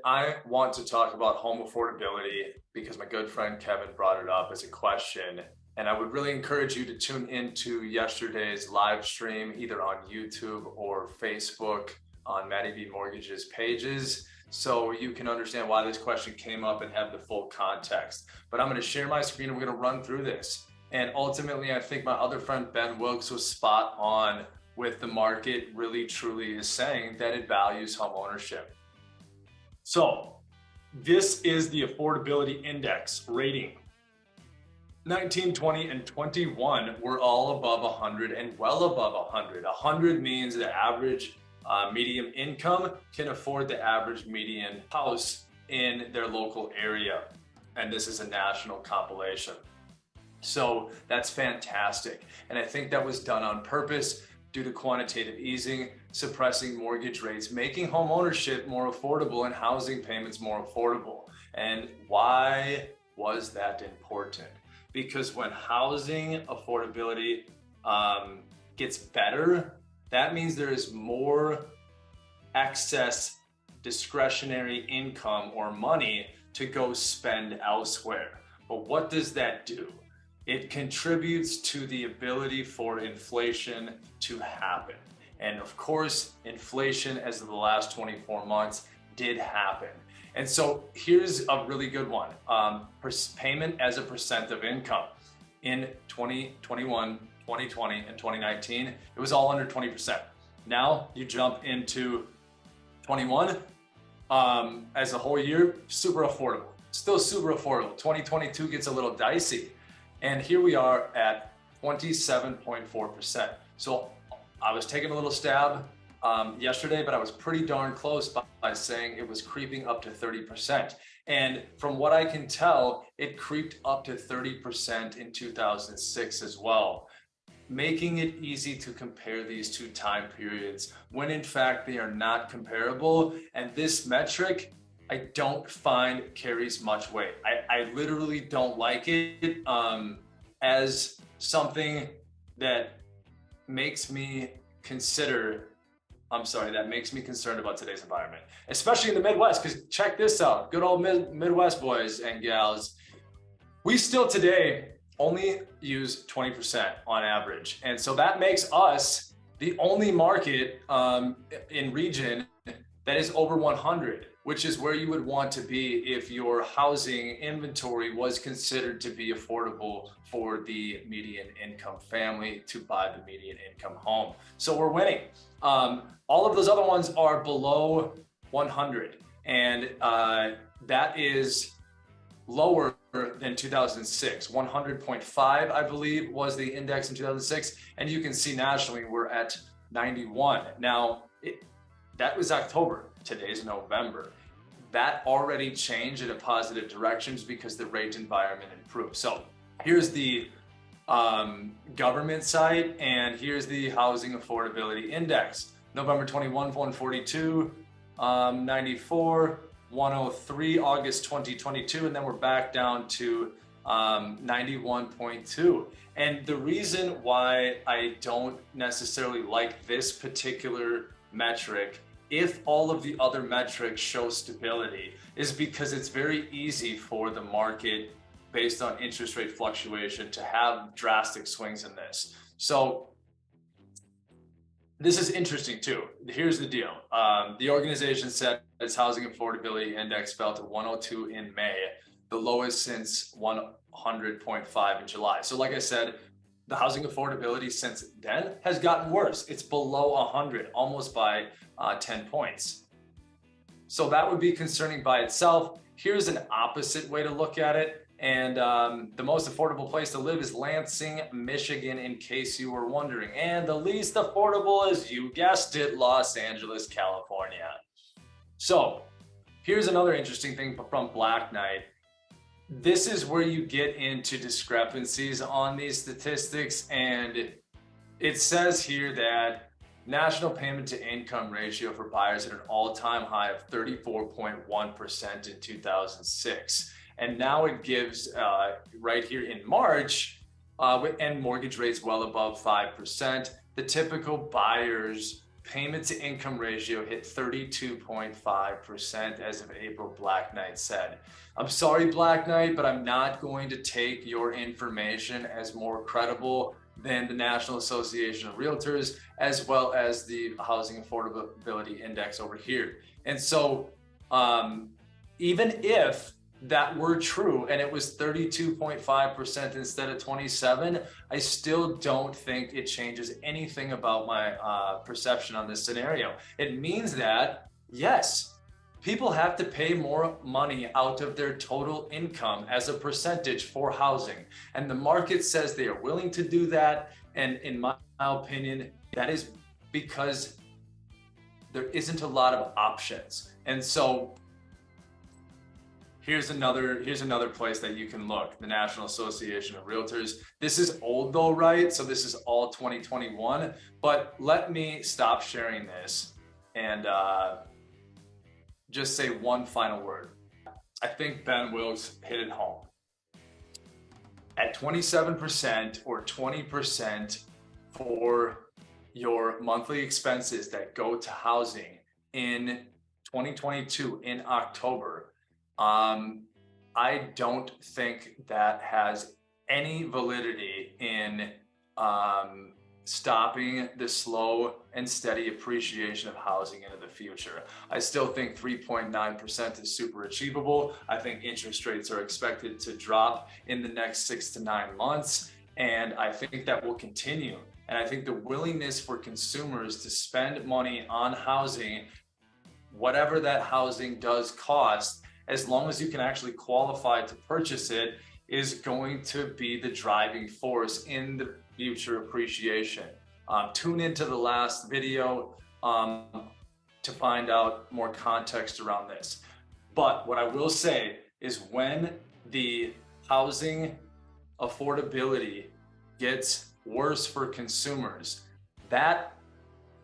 I want to talk about home affordability because my good friend Kevin brought it up as a question. And I would really encourage you to tune into yesterday's live stream, either on YouTube or Facebook on MattyB Mortgage's pages, so you can understand why this question came up and have the full context. But I'm going to share my screen and we're going to run through this. And ultimately, I think my other friend Ben Wilkes was spot on with the market really truly is saying that it values home ownership. So this is the affordability index rating. 19, 20, and 21 were all above 100 and well above 100. 100 means the average median income can afford the average median house in their local area. And this is a national compilation. So that's fantastic. And I think that was done on purpose due to quantitative easing, suppressing mortgage rates, making home ownership more affordable and housing payments more affordable. And why was that important? Because when housing affordability gets better, that means there is more excess discretionary income or money to go spend elsewhere. But what does that do? It contributes to the ability for inflation to happen. And of course, inflation as of the last 24 months did happen. And so here's a really good one. Payment as a percent of income. In 2021, 2020, and 2019, it was all under 20%. Now you jump into 21, as a whole year, super affordable. Still super affordable. 2022 gets a little dicey. And here we are at 27.4%. So I was taking a little stab yesterday, but I was pretty darn close by saying it was creeping up to 30%. And from what I can tell, it creeped up to 30% in 2006 as well, making it easy to compare these two time periods when in fact they are not comparable. And this metric, I don't find carries much weight. I literally don't like it as something that makes me concerned about today's environment, especially in the Midwest, because check this out, good old Midwest boys and gals, we still today only use 20% on average. And so that makes us the only market in region that is over 100, which is where you would want to be if your housing inventory was considered to be affordable for the median income family to buy the median income home. So we're winning. All of those other ones are below 100, and that is lower than 2006. 100.5, I believe, was the index in 2006, and you can see nationally we're at 91. Now, that was October. Today's November. That already changed in a positive direction because the rate environment improved. So here's the government site, and here's the housing affordability index. November 21, 142, 94, 103, August 2022, and then we're back down to 91.2. And the reason why I don't necessarily like this particular metric, if all of the other metrics show stability, is because it's very easy for the market based on interest rate fluctuation to have drastic swings in this. So this is interesting too. Here's the deal. The organization said its housing affordability index fell to 102 in May, the lowest since 100.5 in July. So like I said, the housing affordability since then has gotten worse. It's below 100, almost by 10 points. So that would be concerning by itself. Here's an opposite way to look at it. And the most affordable place to live is Lansing, Michigan, in case you were wondering. And the least affordable is, you guessed it, Los Angeles, California. So here's another interesting thing from Black Knight. This is where you get into discrepancies on these statistics, and it says here that national payment to income ratio for buyers at an all-time high of 34.1% in 2006. And now it gives right here in March, and mortgage rates well above 5%. The typical buyer's payment to income ratio hit 32.5% as of April, Black Knight said. I'm sorry, Black Knight, but I'm not going to take your information as more credible than the National Association of Realtors, as well as the Housing Affordability Index over here. And so even if that were true and it was 32.5% instead of 27, I still don't think it changes anything about my perception on this scenario. It means that, yes, people have to pay more money out of their total income as a percentage for housing. And the market says they are willing to do that. And in my opinion, that is because there isn't a lot of options. And so here's another place that you can look, the National Association of Realtors. This is old though, right? So this is all 2021, but let me stop sharing this and just say one final word. I think Ben Wilkes hit it home. At 27% or 20% for your monthly expenses that go to housing in 2022 in October, I don't think that has any validity in stopping the slow and steady appreciation of housing into the future. I still think 3.9% is super achievable. I think interest rates are expected to drop in the next 6 to 9 months, and I think that will continue. And I think the willingness for consumers to spend money on housing, whatever that housing does cost, as long as you can actually qualify to purchase it, is going to be the driving force in the future appreciation. Tune into the last video to find out more context around this. But what I will say is when the housing affordability gets worse for consumers, that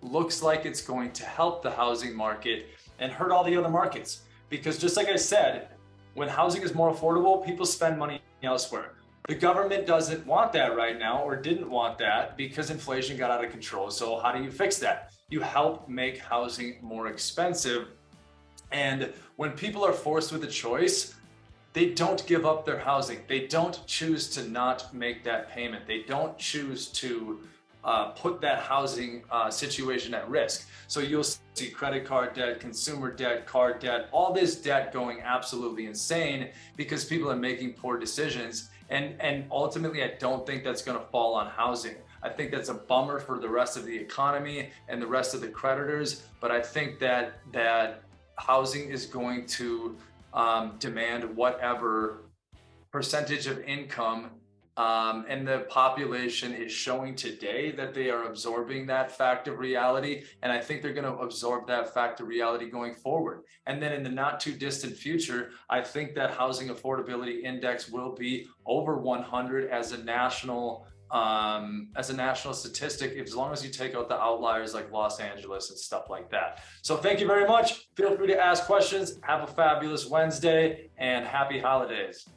looks like it's going to help the housing market and hurt all the other markets. Because just like I said, when housing is more affordable, people spend money elsewhere. The government doesn't want that right now, or didn't want that, because inflation got out of control. So how do you fix that? You help make housing more expensive. And when people are forced with a choice, they don't give up their housing. They don't choose to not make that payment. They don't choose to put that housing situation at risk. So you'll see credit card debt, consumer debt, car debt, all this debt going absolutely insane because people are making poor decisions. And ultimately, I don't think that's going to fall on housing. I think that's a bummer for the rest of the economy and the rest of the creditors. But I think that housing is going to demand whatever percentage of income and the population is showing today that they are absorbing that fact of reality. And I think they're going to absorb that fact of reality going forward. And then in the not too distant future, I think that housing affordability index will be over 100 as a national statistic, as long as you take out the outliers like Los Angeles and stuff like that. So thank you very much. Feel free to ask questions. Have a fabulous Wednesday and happy holidays.